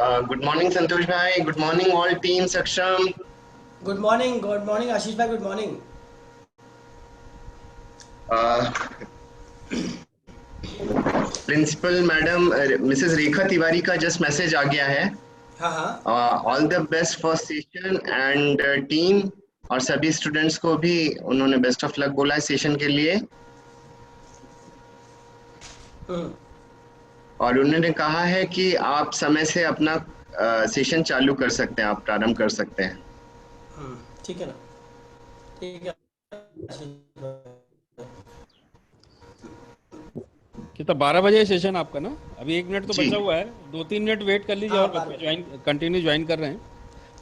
Good morning, Santosh bhai. Good morning, all team Saksham. Good morning, Ashish bhai, good morning. Uh, Principal Madam Mrs. Rekha Tiwari का just message आ गया है. हाँ हाँ. All the best for session and team और सभी students को भी उन्होंने best of luck बोला है session के लिए. और उन्होंने कहा है कि आप समय से अपना सेशन चालू कर सकते हैं, आप प्रारंभ कर सकते हैं. ठीक है ना. ठीक है आशीष भाई. कितना 12 बजे सेशन आपका ना? अभी 1 मिनट तो जी. बचा हुआ है, 2-3 मिनट वेट कर लीजिए हाँ और 12 बच्चे बजे. ज्वाइन कंटिन्यू ज्वाइन कर रहे हैं.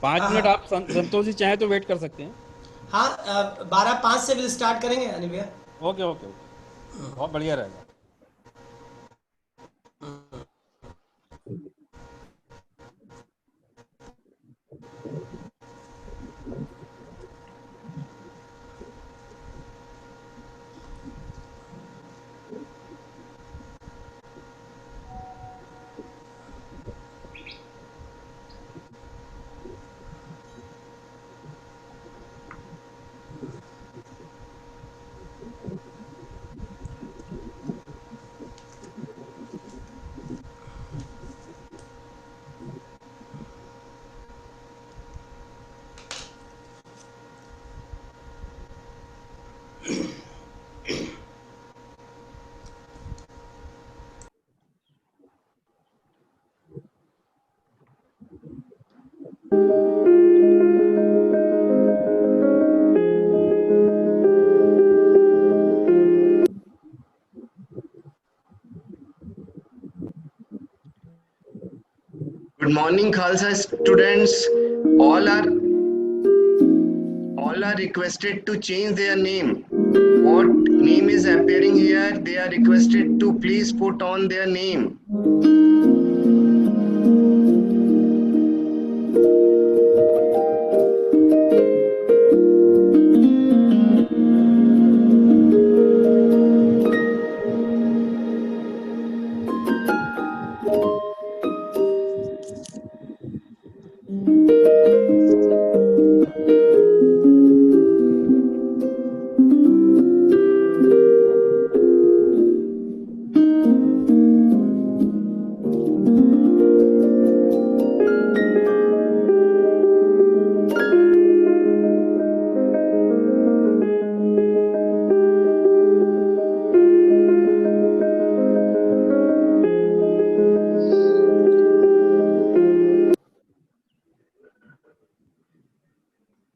पाँच हाँ मिनट हाँ. आप संतोष जी चाहें तो वेट कर सकते हैं. हाँ 12:05 से भी स्टार्ट करेंगे अनिल भैया. ओके ओके ओके, बहुत बढ़िया रहेगा. Good morning, Khalsa students. All are all are requested to change their name. What name is appearing here? They are requested to please put on their name.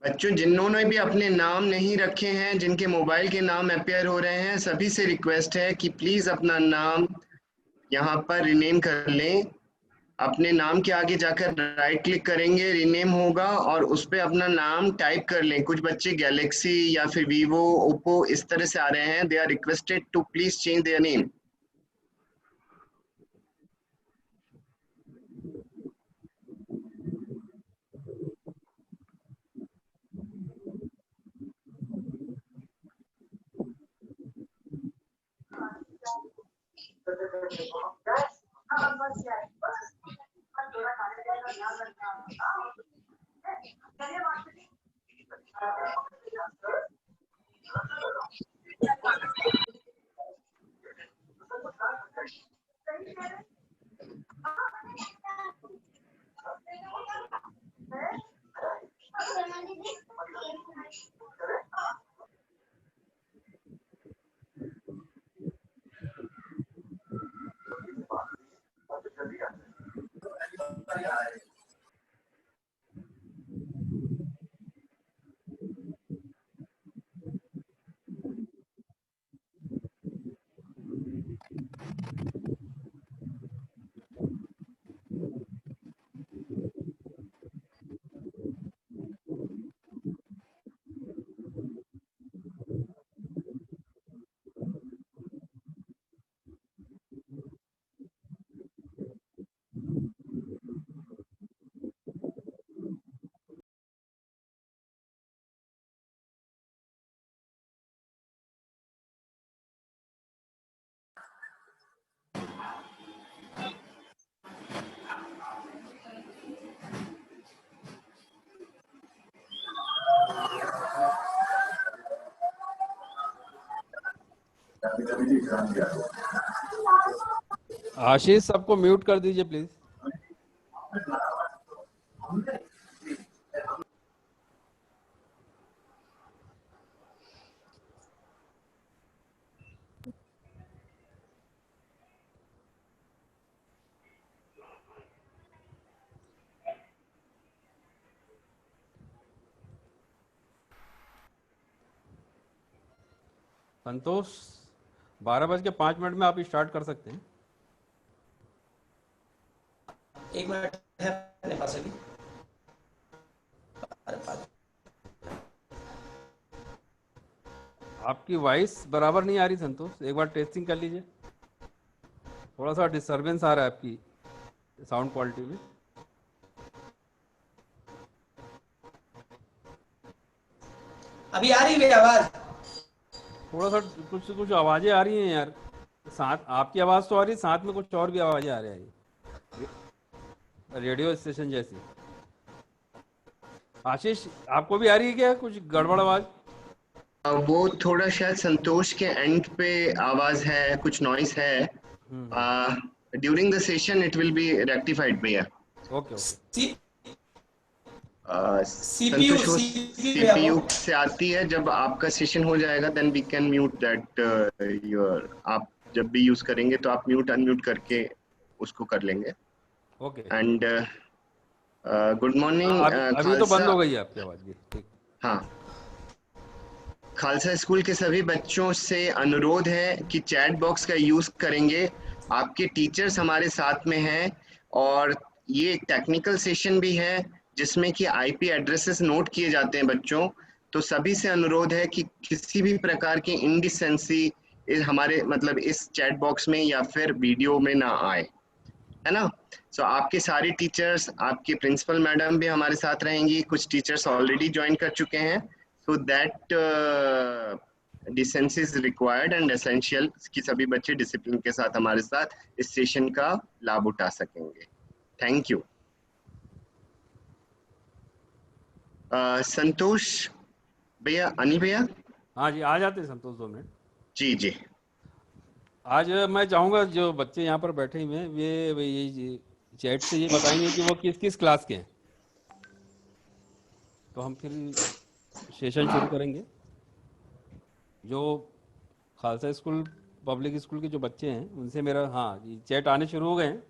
बच्चों, जिन्होंने भी अपने नाम नहीं रखे हैं, जिनके मोबाइल के नाम अपेयर हो रहे हैं, सभी से रिक्वेस्ट है कि प्लीज अपना नाम यहाँ पर रिनेम कर लें. अपने नाम के आगे जाकर राइट क्लिक करेंगे, रिनेम होगा और उस पे अपना नाम टाइप कर लें. कुछ बच्चे गैलेक्सी या फिर वीवो, ओप्पो इस तरह से आ रहे हैं. They are requested to please change their name. Ashish सबको म्यूट कर दीजिए प्लीज। संतोष 12:05 में आप स्टार्ट कर सकते हैं। 1 मिनट है अपने पास अभी। आपकी वॉइस बराबर नहीं आ रही संतोष, एक बार टेस्टिंग कर लीजिए। थोड़ा सा डिस्टरबेंस आ रहा है आपकी साउंड क्वालिटी में। अभी आ रही है आवाज? थोड़ा सा कुछ आवाजें आ रही हैं यार, साथ आपकी आवाज तो आ रही है, साथ में कुछ और भी आवाजें आ रही है रेडियो स्टेशन जैसी। आशीष आपको भी आ रही है क्या कुछ गड़बड़ आवाज? वो थोड़ा शायद संतोष के एंड पे आवाज है, कुछ नॉइस है। During the session it will be rectified भैया। ओके सीपीयू संतोष सीपीयू से आती है। जब आपका सेशन हो जाएगा then we can mute that your, आप जब भी यूज करेंगे तो आप म्यूट अनम्यूट करके उसको कर लेंगे। ओके। And good morning. अभी तो बंद हो गई है आपकी आवाज भी। ठीक। हाँ, खालसा स्कूल के सभी बच्चों से अनुरोध है कि चैट बॉक्स का यूज करेंगे। आपके टीचर्स हमारे साथ में हैं और ये एक टेक्निकल सेशन भी है जिसमें कि आईपी एड्रेसेस नोट किए जाते हैं बच्चों। तो सभी से अनुरोध है कि किसी भी प्रकार की इंडिसेंसी हमारे मतलब इस चैट बॉक्स में या फिर वीडियो में ना आए, है ना। सो आपके सारे टीचर्स, आपके प्रिंसिपल मैडम भी हमारे साथ रहेंगी। कुछ टीचर्स ऑलरेडी ज्वाइन कर चुके हैं। So that decency is required and essential कि सभी बच्चे डिसिप्लिन के साथ हमारे साथ इस सेशन का लाभ उठा सकेंगे। Thank you. संतोष भैया, अनिल भैया। हाँ जी, आ जाते हैं संतोष 2 मिनट। जी जी। आज मैं चाहूँगा जो बच्चे यहाँ पर बैठे हुए हैं वे ये चैट से ये बताएंगे कि वो किस किस क्लास के हैं, तो हम फिर सेशन शुरू करेंगे। जो खालसा स्कूल पब्लिक स्कूल के जो बच्चे हैं उनसे मेरा ये चैट आने शुरू हो गए हैं।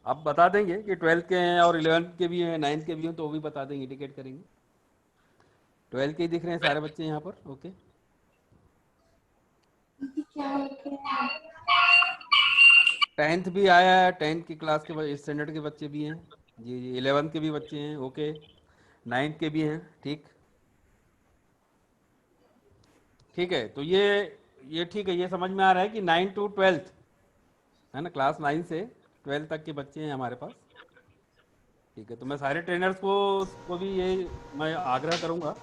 आप बता देंगे कि 12th के हैं और 11th के भी हैं, 9th के भी हैं, तो वो भी बता देंगे, इंडिकेट करेंगे। 12th के ही दिख रहे हैं सारे बच्चे यहाँ पर। ओके, 10th भी आया है, 10th की क्लास के स्टैंडर्ड के बच्चे भी हैं जी जी। 11th के भी बच्चे हैं। ओके, 9th के भी हैं। ठीक ठीक है, तो ये ठीक है, ये समझ में आ रहा है कि 9 to 12th है ना, क्लास 9 से 12 तक के बच्चे हैं हमारे पास। ठीक है, तो मैं सारे ट्रेनर्स को भी ये मैं आग्रह करूंगा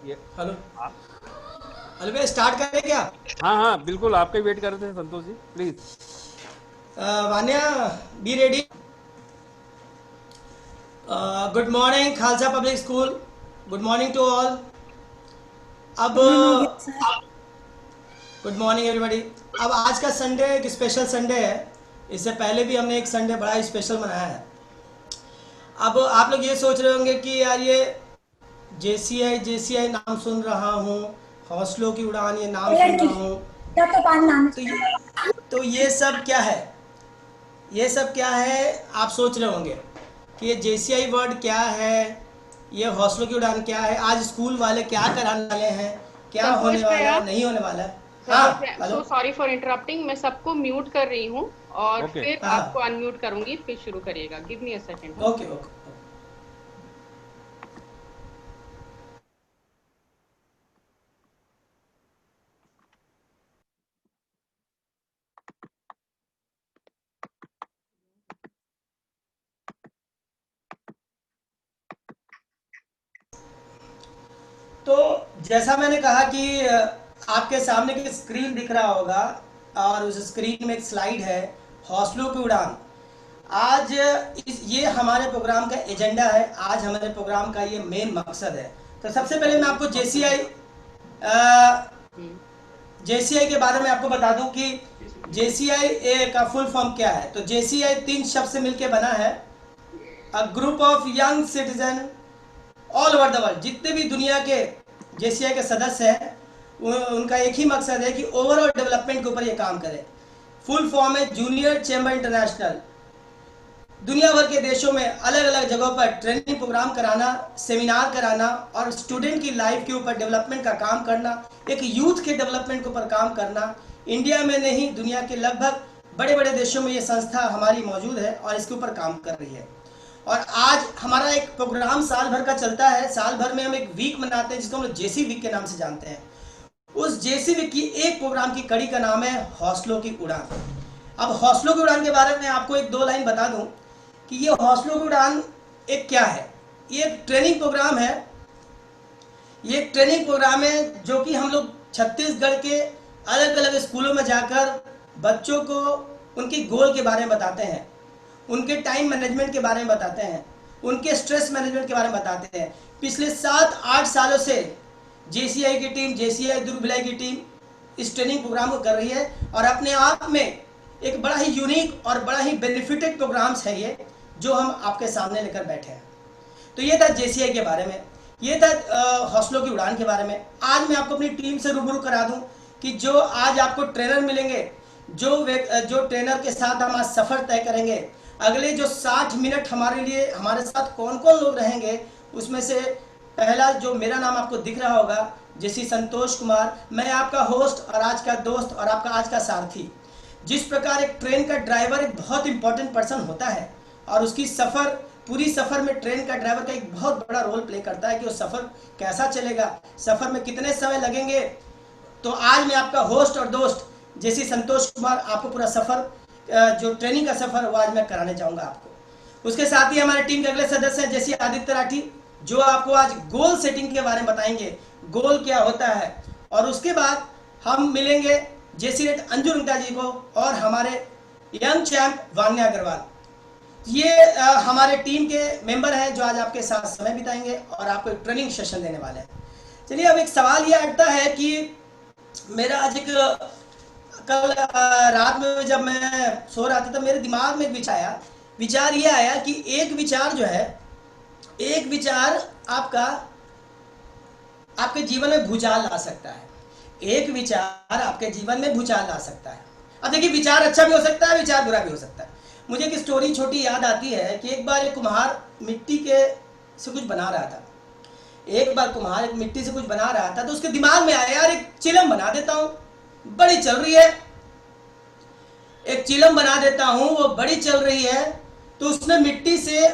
ये। हेलो हेलो भैया, स्टार्ट करें क्या? हाँ बिल्कुल, आपका ही वेट कर रहे थे Santosh ji, please. Vanya, be ready. Good morning Khalsa public school, good morning to all. अब गुड मॉर्निंग एवरीबॉडी। अब आज का संडे एक स्पेशल संडे है। इससे पहले भी हमने एक संडे बड़ा स्पेशल मनाया है। अब आप लोग ये सोच रहे होंगे कि यार ये जेसीआई नाम सुन रहा हूँ, हौसलों की उड़ान ये नाम सुन रहा हूँ, तो ये सब क्या है? ये सब क्या है आप सोच रहे होंगे कि ये जेसीआई वर्ड क्या है, ये हौसलों की उड़ान क्या है, आज स्कूल वाले क्या कराने वाले हैं, क्या होने वाला है, नहीं होने वाला है। सो सॉरी फॉर इंटरप्टिंग, मैं सबको म्यूट कर रही हूँ और फिर आपको अनम्यूट करूंगी, फिर शुरू करिएगा। Give me a second. Okay okay. तो जैसा मैंने कहा कि आपके सामने की स्क्रीन दिख रहा होगा और उस स्क्रीन में एक स्लाइड है, हौसलों की उड़ान। आज ये हमारे प्रोग्राम का एजेंडा है, आज हमारे प्रोग्राम का ये मेन मकसद है। तो सबसे पहले मैं आपको जेसीआई के बारे में आपको बता दूं कि जेसीआई का फुल फॉर्म क्या है। तो जेसीआई 3 शब्द से मिलकर बना है, a group of young citizen all over the world. जितने भी दुनिया के जेसीआई के सदस्य हैं उनका एक ही मकसद है कि ओवरऑल डेवलपमेंट के ऊपर ये काम करे। फुल फॉर्म है जूनियर चैम्बर इंटरनेशनल। दुनिया भर के देशों में अलग अलग जगहों पर ट्रेनिंग प्रोग्राम कराना, सेमिनार कराना और स्टूडेंट की लाइफ के ऊपर डेवलपमेंट का काम करना, एक यूथ के डेवलपमेंट के ऊपर काम करना। इंडिया में नहीं, दुनिया के लगभग बड़े बड़े देशों में ये संस्था हमारी मौजूद है और इसके ऊपर काम कर रही है। और आज हमारा एक प्रोग्राम साल भर का चलता है। साल भर में हम एक वीक मनाते हैं जिसको हम लोग जेसी वीक के नाम से जानते हैं। उस जेसी वीक की एक प्रोग्राम की कड़ी का नाम है हौसलों की उड़ान। अब हौसलों की उड़ान के बारे में आपको एक दो लाइन बता दूं कि ये हौसलों की उड़ान एक क्या है। ये एक ट्रेनिंग प्रोग्राम है। ये एक ट्रेनिंग प्रोग्राम है जो कि हम लोग छत्तीसगढ़ के अलग अलग स्कूलों में जाकर बच्चों को उनके गोल के बारे में बताते हैं, उनके टाइम मैनेजमेंट के बारे में बताते हैं, उनके स्ट्रेस मैनेजमेंट के बारे में बताते हैं। पिछले 7-8 सालों से जेसीआई की टीम, जेसीआई दुर्ग भिलाई की टीम इस ट्रेनिंग प्रोग्राम को कर रही है और अपने आप में एक बड़ा ही यूनिक और बड़ा ही बेनिफिटेड प्रोग्राम्स है ये जो हम आपके सामने लेकर बैठे हैं। तो ये था जेसीआई के बारे में, ये था हौसलों की उड़ान के बारे में। आज मैं आपको अपनी टीम से रूबरू करा दूं कि जो आज आपको ट्रेनर मिलेंगे, जो ट्रेनर के साथ हम आज सफ़र तय करेंगे, अगले जो 60 मिनट हमारे लिए हमारे साथ कौन कौन लोग रहेंगे, उसमें से पहला जो मेरा नाम आपको दिख रहा होगा, जैसी संतोष कुमार, मैं आपका होस्ट और आज का दोस्त और आपका आज का सारथी। जिस प्रकार एक ट्रेन का ड्राइवर एक बहुत इंपॉर्टेंट पर्सन होता है और उसकी सफ़र, पूरी सफ़र में ट्रेन का ड्राइवर का एक बहुत बड़ा रोल प्ले करता है कि वो सफ़र कैसा चलेगा, सफ़र में कितने समय लगेंगे। तो आज मैं आपका होस्ट और दोस्त जैसी संतोष कुमार आपको पूरा सफ़र, जो ट्रेनिंग का सफ़र वो आज मैं कराने चाहूँगा आपको। उसके साथ ही हमारे टीम के अगले सदस्य हैं जैसे आदित्य राठी, जो आपको आज गोल सेटिंग के बारे में बताएंगे, गोल क्या होता है। और उसके बाद हम मिलेंगे जेसी रेट अंजू रुंगटा जी को और हमारे यंग चैम्प वान्या अग्रवाल। ये हमारे टीम के मेंबर हैं जो आज आपके साथ समय बिताएंगे और आपको एक ट्रेनिंग सेशन देने वाले हैं। चलिए, अब एक सवाल ये उठता है कि मेरा आज एक कल रात में जब मैं सो रहा था तो मेरे दिमाग में एक विचार ये आया कि एक विचार जो है, एक विचार आपके जीवन में भूचाल ला सकता है। एक विचार आपके जीवन में भूचाल ला सकता है। अब देखिए, विचार अच्छा भी हो सकता है, विचार बुरा भी हो सकता है। मुझे एक स्टोरी छोटी याद आती है कि एक बार एक कुम्हार मिट्टी से कुछ बना रहा था। एक बार कुम्हार एक मिट्टी से कुछ बना रहा था तो उसके दिमाग में आया, यार एक चिलम बना देता हूँ, बड़ी चल रही है, एक चिलम बना देता हूँ, वो बड़ी चल रही है। तो उसने मिट्टी से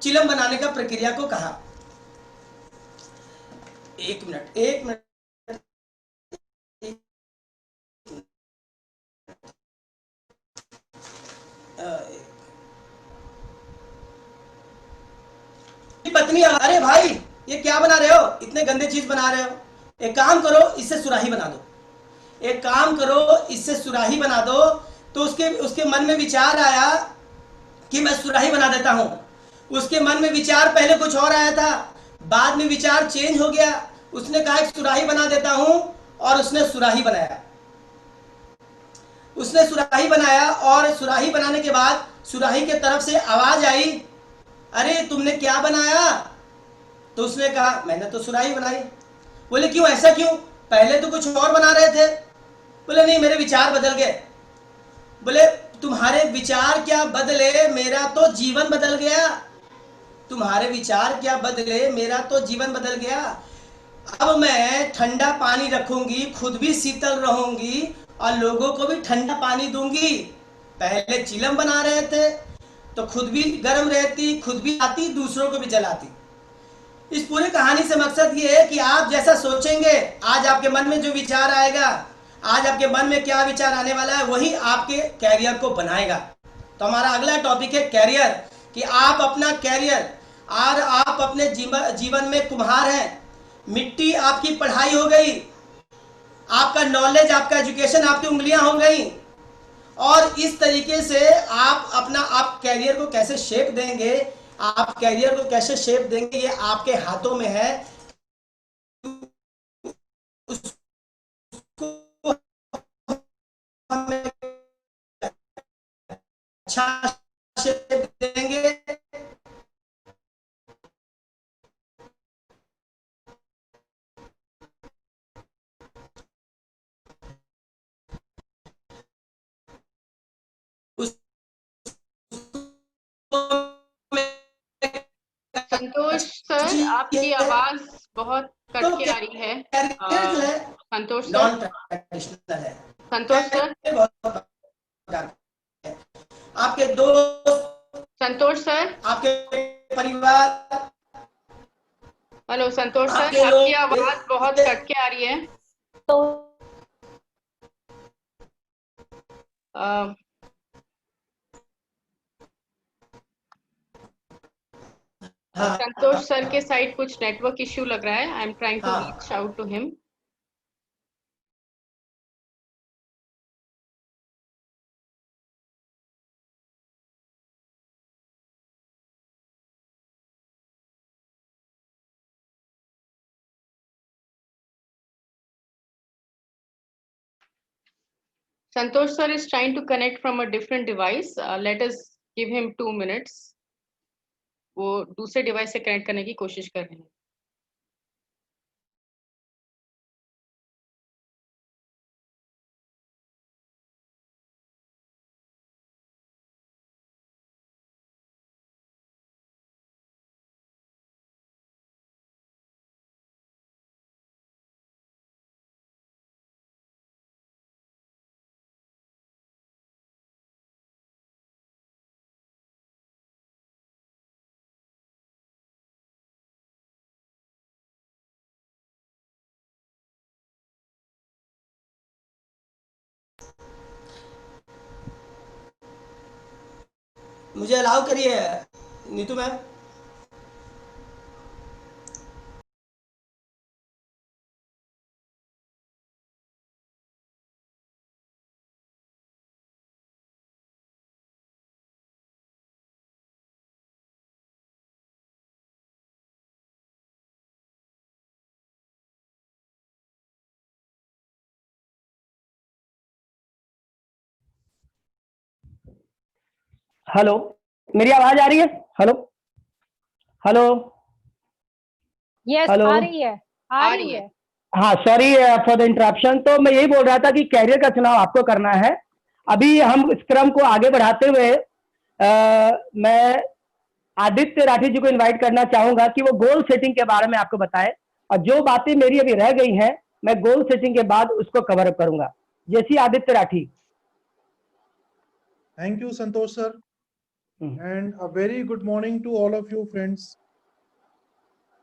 चिलम बनाने का प्रक्रिया को कहा। एक मिनट पत्नी, अरे भाई ये क्या बना रहे हो, इतने गंदे चीज बना रहे हो, एक काम करो इससे सुराही बना दो, एक काम करो इससे सुराही बना दो। तो उसके मन में विचार आया कि मैं सुराही बना देता हूं। उसके मन में विचार पहले कुछ और आया था, बाद में विचार चेंज हो गया। उसने कहा एक सुराही बना देता हूं और उसने सुराही बनाया। उसने सुराही बनाया और सुराही बनाने के बाद सुराही के तरफ से आवाज आई, अरे तुमने क्या बनाया? तो उसने कहा मैंने तो सुराही बनाई। बोले क्यों, ऐसा क्यों, पहले तो कुछ और बना रहे थे? बोले नहीं, मेरे विचार बदल गए। बोले तुम्हारे विचार क्या बदले, मेरा तो जीवन बदल गया। तुम्हारे विचार क्या बदले, मेरा तो जीवन बदल गया। अब मैं ठंडा पानी रखूंगी, खुद भी शीतल रहूंगी और लोगों को भी ठंडा पानी दूंगी। पहले चिलम बना रहे थे तो खुद भी गर्म रहती, खुद भी आती, दूसरों को भी जलाती। इस पूरी कहानी से मकसद ये है कि आप जैसा सोचेंगे, आज आपके मन में जो विचार आएगा, आज आपके मन में क्या विचार आने वाला है, वही आपके कैरियर को बनाएगा। तो हमारा अगला टॉपिक है कैरियर, कि आप अपना कैरियर, और आप अपने जीवन में कुम्हार हैं। मिट्टी आपकी पढ़ाई हो गई, आपका नॉलेज, आपका एजुकेशन, आपकी उंगलियां हो गई, और इस तरीके से आप कैरियर को कैसे शेप देंगे, आप कैरियर को कैसे शेप देंगे, ये आपके हाथों में है। अच्छा से देंगे। संतोष सर, आपकी आवाज बहुत कट के आ रही है। कैरियर जो है संतोष सर, नॉन ट्रेडिशनल है। संतोष सर, आपके दोस्त, संतोष सर, आपके परिवार, हेलो संतोष सर, आपके आपकी लोग आवाज बहुत कट के आ रही है। अ, हाँ संतोष सर के साइड कुछ नेटवर्क इश्यू लग रहा है। आई एम ट्राइंग टू हाँ reach out to him. Santosh sir is trying to connect from a different device. Let us give him 2 minutes. वो दूसरे डिवाइस से कनेक्ट करने की कोशिश कर रहे हैं। मुझे अलाउ करिए नीतू मैम। हेलो, मेरी आवाज आ रही है? Hello hello yes, hello. आ रही है, आ रही है। हाँ, सॉरी फॉर द इंटरप्शन। तो मैं यही बोल रहा था कि कैरियर का चुनाव आपको करना है। अभी हम इस क्रम को आगे बढ़ाते हुए मैं आदित्य राठी जी को इनवाइट करना चाहूंगा कि वो गोल सेटिंग के बारे में आपको बताए, और जो बातें मेरी अभी रह गई हैं मैं गोल सेटिंग के बाद उसको कवर अप करूंगा। जैसी Aditya Rathi. Thank you, Santosh sir, and a very good morning to all of you friends.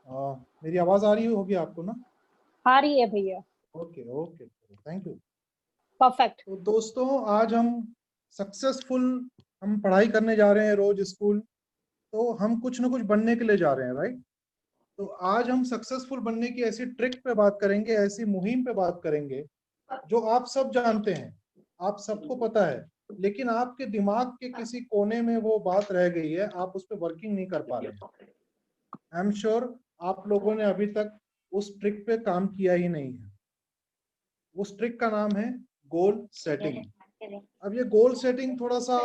मेरी आवाज आ रही होगी आपको ना? आ रही है भैया। Okay okay, thank you. Perfect. तो दोस्तों, आज हम सक्सेसफुल हम पढ़ाई करने जा रहे हैं रोज स्कूल। तो हम कुछ ना कुछ बनने के लिए जा रहे हैं, राइट? तो आज हम सक्सेसफुल बनने की ऐसी ट्रिक पे बात करेंगे, ऐसी मुहिम पे बात करेंगे जो आप सब जानते हैं, आप सबको पता है, लेकिन आपके दिमाग के किसी कोने में वो बात रह गई है, आप उस पर वर्किंग नहीं कर पा रहे हैं। आई एम श्योर आप लोगों ने अभी तक उस ट्रिक पे काम किया ही नहीं है। उस ट्रिक का नाम है गोल सेटिंग। अब ये गोल सेटिंग थोड़ा सा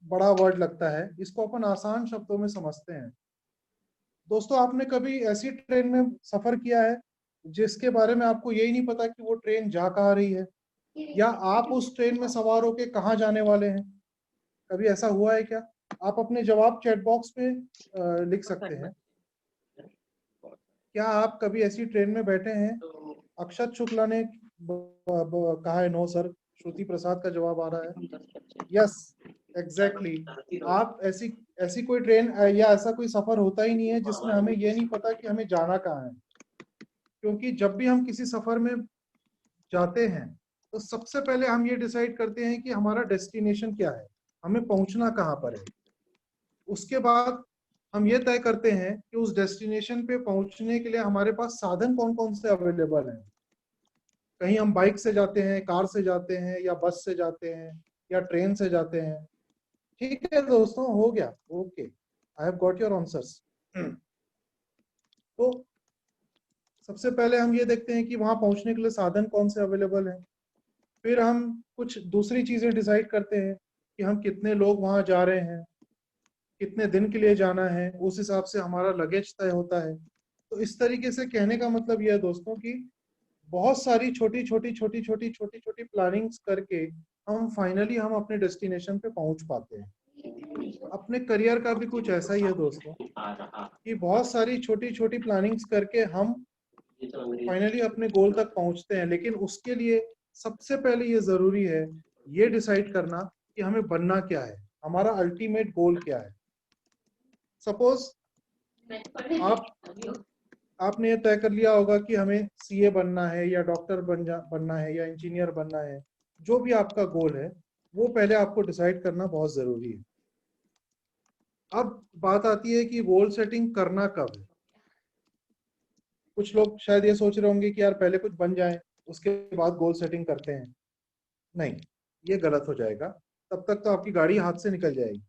बड़ा वर्ड लगता है, इसको अपन आसान शब्दों में समझते हैं। दोस्तों, आपने कभी ऐसी ट्रेन में सफर किया है जिसके बारे में आपको यही नहीं पता कि वो ट्रेन जा कहाँ रही है, या आप उस ट्रेन में सवार होके कहाँ जाने वाले हैं? कभी ऐसा हुआ है क्या? आप अपने जवाब चैट बॉक्स पे लिख सकते हैं। क्या आप कभी ऐसी ट्रेन में बैठे हैं? अक्षत शुक्ला ने कहा है नो सर। श्रुति प्रसाद का जवाब आ रहा है यस, एग्जैक्टली। आप ऐसी कोई ट्रेन या ऐसा कोई सफर होता ही नहीं है जिसमें हमें ये नहीं पता कि हमें जाना कहाँ है। क्योंकि जब भी हम किसी सफर में जाते हैं तो सबसे पहले हम ये डिसाइड करते हैं कि हमारा डेस्टिनेशन क्या है, हमें पहुंचना कहाँ पर है। उसके बाद हम ये तय करते हैं कि उस डेस्टिनेशन पे पहुंचने के लिए हमारे पास साधन कौन कौन से अवेलेबल हैं। कहीं हम बाइक से जाते हैं, कार से जाते हैं, या बस से जाते हैं, या ट्रेन से जाते हैं। ठीक है दोस्तों, हो गया? Okay, I have got your answers. तो सबसे पहले हम ये देखते हैं कि वहां पहुंचने के लिए साधन कौन से अवेलेबल हैं। फिर हम कुछ दूसरी चीजें डिसाइड करते हैं कि हम कितने लोग वहां जा रहे हैं, कितने दिन के लिए जाना है, उस हिसाब से हमारा लगेज तय होता है। तो इस तरीके से कहने का मतलब यह है दोस्तों कि बहुत सारी छोटी छोटी छोटी छोटी छोटी छोटी प्लानिंग्स करके हम फाइनली हम अपने डेस्टिनेशन पे पहुंच पाते हैं। अपने करियर का भी कुछ ऐसा ही है दोस्तों कि बहुत सारी छोटी छोटी प्लानिंग्स करके हम फाइनली अपने गोल तक पहुंचते हैं, लेकिन उसके लिए सबसे पहले ये जरूरी है ये डिसाइड करना कि हमें बनना क्या है, हमारा अल्टीमेट गोल क्या है। सपोज आपने ये तय कर लिया होगा कि हमें सीए बनना है या डॉक्टर बनना है या इंजीनियर बनना है, जो भी आपका गोल है वो पहले आपको डिसाइड करना बहुत जरूरी है। अब बात आती है कि गोल सेटिंग करना कब है। कुछ लोग शायद ये सोच रहे होंगे कि यार पहले कुछ बन जाए उसके बाद गोल सेटिंग करते हैं। नहीं, ये गलत हो जाएगा, तब तक तो आपकी गाड़ी हाथ से निकल जाएगी।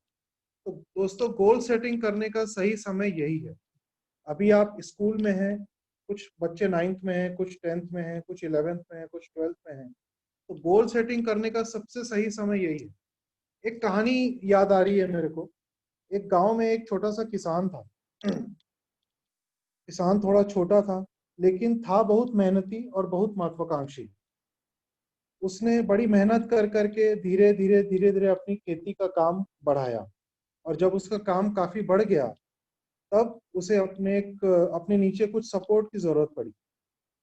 तो दोस्तों गोल सेटिंग करने का सही समय यही है। अभी आप स्कूल में हैं, कुछ बच्चे 9th में हैं, कुछ 10th में हैं, कुछ 11th में हैं, कुछ 12th में हैं, तो गोल सेटिंग करने का सबसे सही समय यही है। एक कहानी याद आ रही है मेरे को। एक गांव में एक छोटा सा किसान था। किसान थोड़ा छोटा था लेकिन था बहुत मेहनती और बहुत महत्वाकांक्षी। उसने बड़ी मेहनत कर करके धीरे धीरे धीरे धीरे अपनी खेती का काम बढ़ाया, और जब उसका काम काफी बढ़ गया तब उसे अपने नीचे कुछ सपोर्ट की जरूरत पड़ी,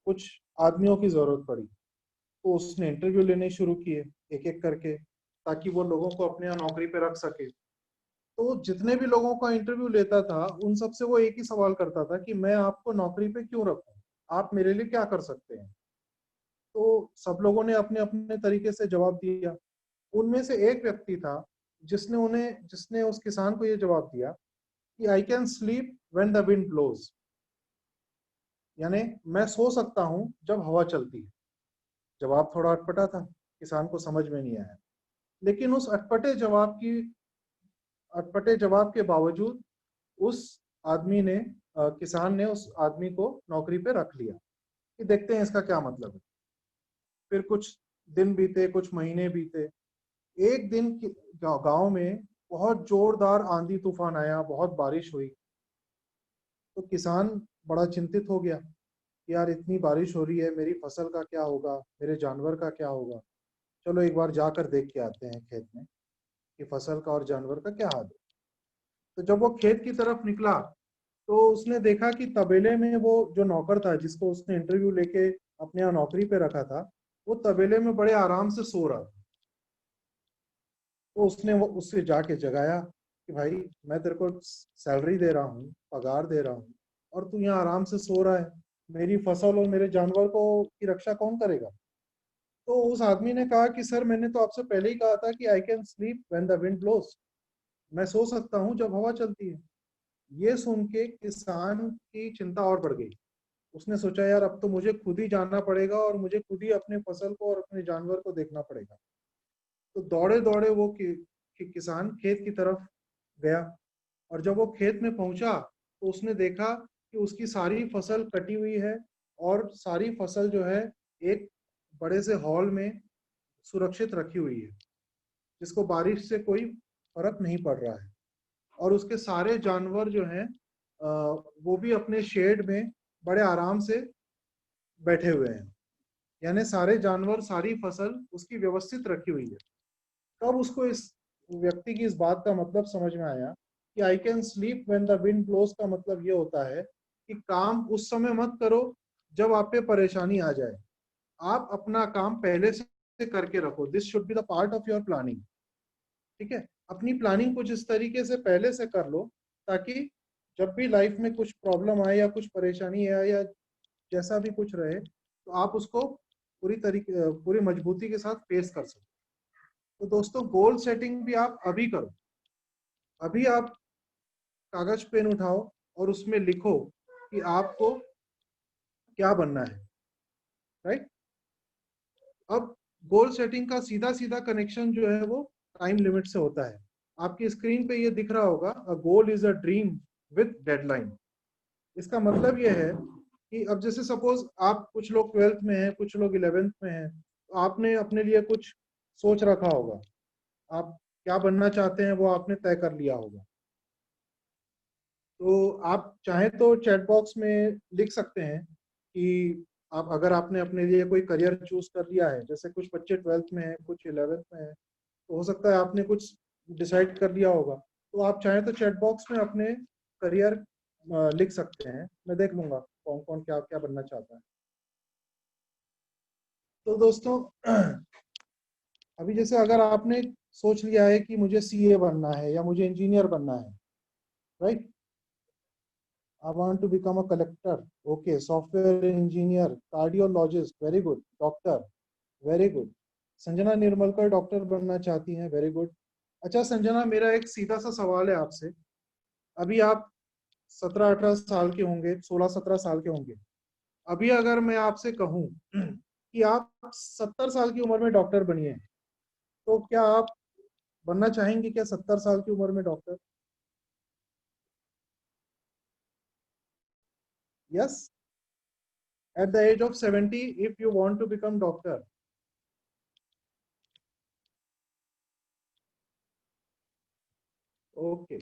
कुछ आदमियों की जरूरत पड़ी। तो उसने इंटरव्यू लेने शुरू किए एक एक करके, ताकि वो लोगों को अपने यहाँ नौकरी पे रख सके। तो जितने भी लोगों का इंटरव्यू लेता था उन सबसे वो एक ही सवाल करता था कि मैं आपको नौकरी पे क्यों रखूं, आप मेरे लिए क्या कर सकते हैं। तो सब लोगों ने अपने अपने तरीके से जवाब दिया। उनमें से एक व्यक्ति था जिसने उस किसान को ये जवाब दिया कि I can sleep when the wind blows, यानी मैं सो सकता हूं जब हवा चलती है। जवाब थोड़ा अटपटा था, किसान को समझ में नहीं आया, लेकिन उस अटपटे जवाब के बावजूद उस किसान ने उस आदमी को नौकरी पे रख लिया कि देखते हैं इसका क्या मतलब है। फिर कुछ दिन बीते, कुछ महीने बीते। एक दिन गांव में बहुत जोरदार आंधी तूफान आया, बहुत बारिश हुई। तो किसान बड़ा चिंतित हो गया कि यार इतनी बारिश हो रही है, मेरी फसल का क्या होगा, मेरे जानवर का क्या होगा। चलो एक बार जाकर देख के आते हैं खेत में कि फसल का और जानवर का क्या हाल है। तो जब वो खेत की तरफ निकला तो उसने देखा कि तबेले में वो जो नौकर था जिसको उसने इंटरव्यू लेके अपने यहाँ नौकरी पे रखा था, वो तबेले में बड़े आराम से सो रहा था। तो उसने वो उससे जाके जगाया कि भाई मैं तेरे को सैलरी दे रहा हूँ, पगार दे रहा हूँ, और तू यहाँ आराम से सो रहा है, मेरी फसल और मेरे जानवर को की रक्षा कौन करेगा। तो उस आदमी ने कहा कि सर मैंने तो आपसे पहले ही कहा था कि I can sleep when the wind blows, मैं सो सकता हूँ जब हवा चलती है। ये सुन के किसान की चिंता और बढ़ गई। उसने सोचा यार अब तो मुझे खुद ही जाना पड़ेगा और मुझे खुद ही अपने फसल को और अपने जानवर को देखना पड़ेगा। तो दौड़े दौड़े वो किसान खेत की तरफ गया, और जब वो खेत में पहुंचा तो उसने देखा कि उसकी सारी फसल कटी हुई है और सारी फसल जो है एक बड़े से हॉल में सुरक्षित रखी हुई है, जिसको बारिश से कोई फर्क नहीं पड़ रहा है। और उसके सारे जानवर जो हैं वो भी अपने शेड में बड़े आराम से बैठे हुए हैं, यानी सारे जानवर, सारी फसल उसकी व्यवस्थित रखी हुई है। तब उसको इस व्यक्ति की इस बात का मतलब समझ में आया कि I can sleep when the wind blows का मतलब ये होता है कि काम उस समय मत करो जब आप पे परेशानी आ जाए, आप अपना काम पहले से करके रखो। This should be the part of your planning. ठीक है, अपनी प्लानिंग कुछ इस तरीके से पहले से कर लो ताकि जब भी लाइफ में कुछ प्रॉब्लम आए या कुछ परेशानी आए या जैसा भी कुछ रहे तो आप उसको पूरी मजबूती के साथ फेस कर सको। तो दोस्तों गोल सेटिंग भी आप अभी करो। अभी आप कागज पेन उठाओ और उसमें लिखो कि आपको क्या बनना है, राइट। अब गोल सेटिंग का सीधा सीधा कनेक्शन जो है वो टाइम लिमिट से होता है। आपकी स्क्रीन पे ये दिख रहा होगा, a goal is a dream with deadline. इसका मतलब ये है कि अब जैसे सपोज आप, कुछ लोग 12th में हैं, कुछ लोग 11th में हैं, तो आपने अपने लिए कुछ सोच रखा होगा, आप क्या बनना चाहते हैं वो आपने तय कर लिया होगा। तो आप चाहें तो चैट बॉक्स में लिख सकते हैं कि आप, अगर आपने अपने लिए कोई करियर चूज कर लिया है, जैसे कुछ बच्चे 12th में हैं, कुछ 11th में हैं, तो हो सकता है आपने कुछ डिसाइड कर लिया होगा, तो आप चाहें तो चैट बॉक्स में अपने करियर लिख सकते हैं। मैं देख लूंगा कौन कौन क्या क्या बनना चाहता है। तो दोस्तों अभी जैसे अगर आपने सोच लिया है कि मुझे सीए बनना है या मुझे इंजीनियर बनना है, right, I want to become a collector, okay, software engineer, cardiologist, very good, doctor, very good। Sanjana Nirmalkar doctor बनना चाहती हैं, वेरी गुड। अच्छा संजना, मेरा एक सीधा सा सवाल है आपसे। अभी आप 17-18 साल के होंगे, 16-17 साल के होंगे। अभी अगर मैं आपसे कहूं कि आप 70 साल की उम्र में डॉक्टर बनिए, तो क्या आप बनना चाहेंगे क्या 70 साल की उम्र में doctor? Yes, at the age of 70 if you want to become doctor। Okay,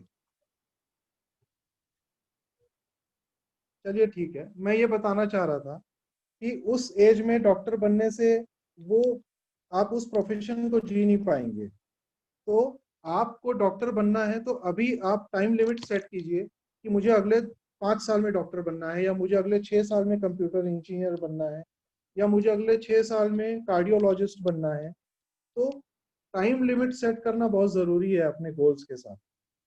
चलिए ठीक है। मैं ये बताना चाह रहा था कि उस एज में डॉक्टर बनने से वो आप उस प्रोफेशन को जी नहीं पाएंगे। तो आपको डॉक्टर बनना है तो अभी आप टाइम लिमिट सेट कीजिए कि मुझे अगले 5 साल में डॉक्टर बनना है, या मुझे अगले 6 साल में कंप्यूटर इंजीनियर बनना है, या मुझे अगले 6 साल में कार्डियोलॉजिस्ट बनना है। तो टाइम लिमिट सेट करना बहुत ज़रूरी है अपने गोल्स के साथ,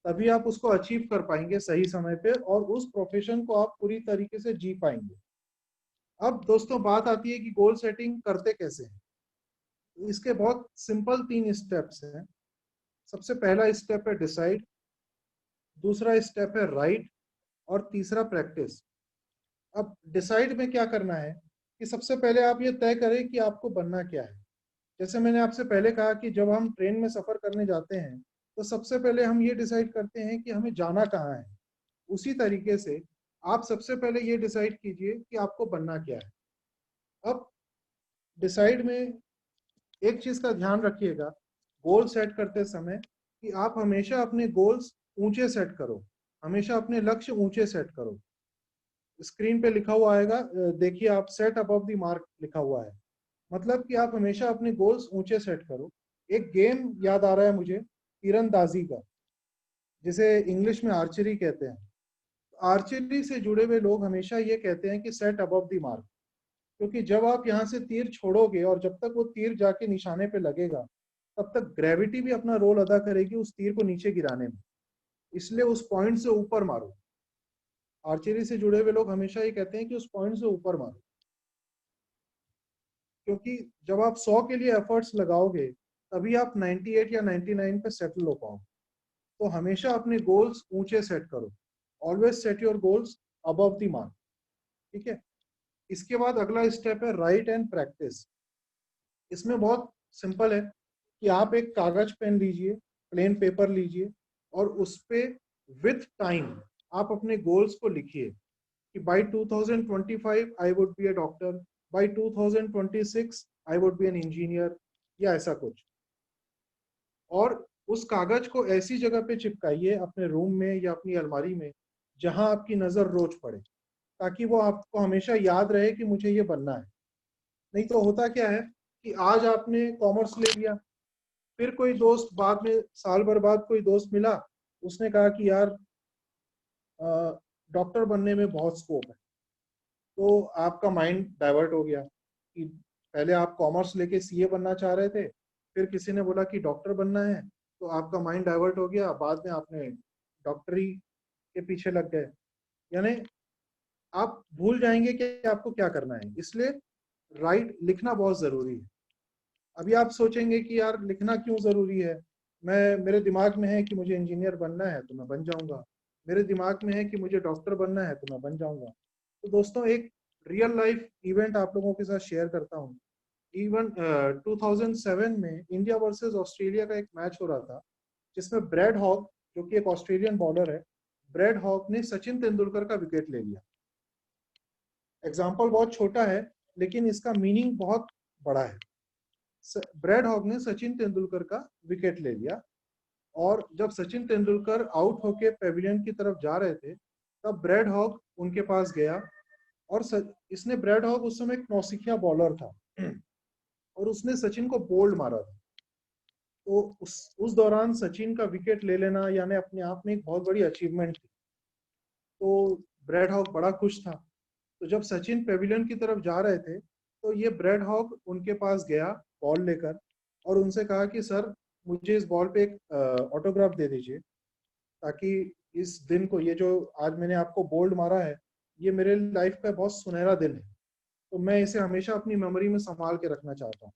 तभी आप उसको अचीव कर पाएंगे सही समय पे, और उस प्रोफेशन को आप पूरी तरीके से जी पाएंगे। अब दोस्तों बात आती है कि गोल सेटिंग करते कैसे हैं। इसके बहुत सिंपल 3 स्टेप्स हैं। सबसे पहला स्टेप है डिसाइड, दूसरा स्टेप है राइट, और तीसरा प्रैक्टिस। अब डिसाइड में क्या करना है कि सबसे पहले आप ये तय करें कि आपको बनना क्या है। जैसे मैंने आपसे पहले कहा कि जब हम ट्रेन में सफर करने जाते हैं तो सबसे पहले हम ये डिसाइड करते हैं कि हमें जाना कहाँ है। उसी तरीके से आप सबसे पहले ये डिसाइड कीजिए कि आपको बनना क्या है। अब डिसाइड में एक चीज का ध्यान रखिएगा गोल सेट करते समय, कि आप हमेशा अपने गोल्स ऊंचे सेट करो, हमेशा अपने लक्ष्य ऊंचे सेट करो। स्क्रीन पे लिखा हुआ आएगा, देखिए आप, सेट अबव द मार्क लिखा हुआ है, मतलब कि आप हमेशा अपने गोल्स ऊंचे सेट करो। एक गेम याद आ रहा है मुझे, तीरंदाजी का, जिसे इंग्लिश में आर्चरी कहते हैं। आर्चरी से जुड़े हुए लोग हमेशा ये कहते हैं कि सेट अबव द मार्क, क्योंकि जब आप यहाँ से तीर छोड़ोगे और जब तक वो तीर जाके निशाने पे लगेगा, तब तक ग्रेविटी भी अपना रोल अदा करेगी उस तीर को नीचे गिराने में, इसलिए उस पॉइंट से ऊपर मारो। आर्चरी से जुड़े हुए लोग हमेशा ये कहते हैं कि उस पॉइंट से ऊपर मारो, क्योंकि जब आप 100 के लिए एफर्ट्स लगाओगे तभी आप 98 या 99 पे सेटल हो पाओगे। तो हमेशा अपने गोल्स ऊंचे सेट करो, always set your goals above the mark, ठीक है। इसके बाद अगला स्टेप है राइट एंड प्रैक्टिस। इसमें बहुत सिंपल है कि आप एक कागज पेन लीजिए, प्लेन पेपर लीजिए, और उस पे विथ टाइम आप अपने गोल्स को लिखिए कि by 2025 I would be a doctor, by 2026 I would be an engineer, या ऐसा कुछ। और उस कागज को ऐसी जगह पे चिपकाइए अपने रूम में या अपनी अलमारी में जहां आपकी नजर रोज पड़े, ताकि वो आपको हमेशा याद रहे कि मुझे ये बनना है। नहीं तो होता क्या है कि आज आपने कॉमर्स ले लिया, फिर कोई दोस्त बाद में, साल भर बाद कोई दोस्त मिला, उसने कहा कि यार डॉक्टर बनने में बहुत स्कोप है, तो आपका माइंड डाइवर्ट हो गया कि पहले आप कॉमर्स लेके सीए बनना चाह रहे थे, फिर किसी ने बोला कि डॉक्टर बनना है, तो आपका माइंड डाइवर्ट हो गया, बाद में आपने डॉक्टरी के पीछे लग गए, यानी आप भूल जाएंगे कि आपको क्या करना है। इसलिए राइट लिखना बहुत जरूरी है। अभी आप सोचेंगे कि यार लिखना क्यों जरूरी है, मेरे दिमाग में है कि मुझे इंजीनियर बनना है तो मैं बन जाऊंगा, मेरे दिमाग में है कि मुझे डॉक्टर बनना है तो मैं बन जाऊंगा। तो दोस्तों एक रियल लाइफ इवेंट आप लोगों के साथ शेयर करता हूँ। इवन 2007 में इंडिया वर्सेस ऑस्ट्रेलिया का एक मैच हो रहा था, जिसमें ब्रैड हॉक, जो कि एक ऑस्ट्रेलियन बॉलर है, ब्रैड हॉक ने सचिन तेंदुलकर का विकेट ले लिया। एग्जाम्पल बहुत छोटा है लेकिन इसका मीनिंग बहुत बड़ा है। ब्रैड हॉक ने सचिन तेंदुलकर का विकेट ले लिया, और जब सचिन तेंदुलकर आउट होके पेविलियन की तरफ जा रहे थे तब ब्रैड हॉग उनके पास गया और इसने ब्रैड हॉग उस समय एक नौसिखिया बॉलर था और उसने सचिन को बोल्ड मारा था। तो उस दौरान सचिन का विकेट ले लेना यानी अपने आप में एक बहुत बड़ी अचीवमेंट थी। तो ब्रैड हॉग बड़ा खुश था। तो जब सचिन पेविलियन की तरफ जा रहे थे तो ये ब्रैड हॉग उनके पास गया बॉल लेकर और उनसे कहा कि सर मुझे इस बॉल पे एक ऑटोग्राफ दे दीजिए ताकि इस दिन को, ये जो आज मैंने आपको बोल्ड मारा है, ये मेरे लाइफ का बहुत सुनहरा दिन है, तो मैं इसे हमेशा अपनी मेमोरी में संभाल के रखना चाहता हूँ।